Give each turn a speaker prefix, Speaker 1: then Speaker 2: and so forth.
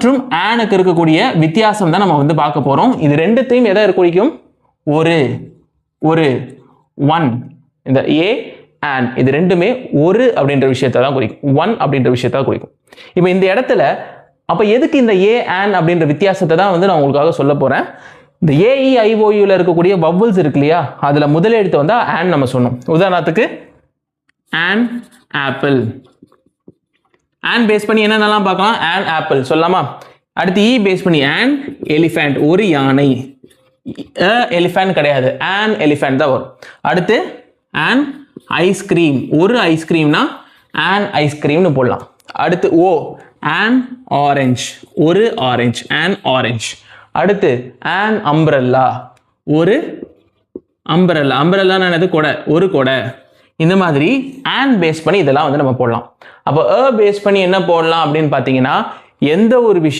Speaker 1: மற்றும் ஆனுக்கு இருக்கக்கூடிய வித்தியாசம் தான் நம்ம வந்து பார்க்க போறோம். இது ரெண்டுத்தையும் எதை குறிக்கும்? ஒரு ஒன். இந்த ஏ அண்ட் இது ரெண்டுமே ஒரு அப்படின்ற விஷயத்தை தான் குறிக்கும், ஒன் அப்படின்ற விஷயத்தை தான் குறிக்கும். இப்போ இந்த இடத்துல அப்போ எதுக்கு இந்த ஏ அண்ட் அப்படின்ற வித்தியாசத்தை தான் வந்து நான் உங்களுக்காக சொல்ல போறேன். இந்த ஏஇஐஓயூல இருக்கக்கூடிய வவ்வல்ஸ் இருக்கு இல்லையா, அதுல முதல் எழுத்து வந்தா அண்ட் நம்ம சொன்னோம். உதாரணத்துக்கு அண்ட் ஆப்பிள். அண்ட் பேஸ் பண்ணி என்னென்னலாம் பார்க்கலாம்? அண்ட் ஆப்பிள் சொல்லலாமா? அடுத்து இ பேஸ் பண்ணி அண்ட் எலிஃபண்ட், ஒரு யானை. எலிஃபண்ட் கிடையாது, அண்ட் எலிஃபண்ட் தான் வரும். அடுத்து அண்ட் ஐஸ்கிரீம், ஒரு ஐஸ்கிரீம்னா அண்ட் ஐஸ்கிரீம்னு போடலாம். அடுத்து ஓ அண்ட் ஆரஞ்ச், ஒரு ஆரஞ்ச், அண்ட் ஆரஞ்ச். அடுத்து அண்ட் அம்ப்ரெல்லா, ஒரு அம்ப்ரெல்லா. அம்ப்ரெல்லான்னு என்னது? கொடை, ஒரு கொடை. இந்த மாதிரி அண்ட் பேஸ் பண்ணி இதெல்லாம் வந்து நம்ம போடலாம். அப்போ பேஸ் பண்ணி என்ன போடலாம் அப்படின்னு பார்த்தீங்கன்னா, எந்த ஒரு விஷயம்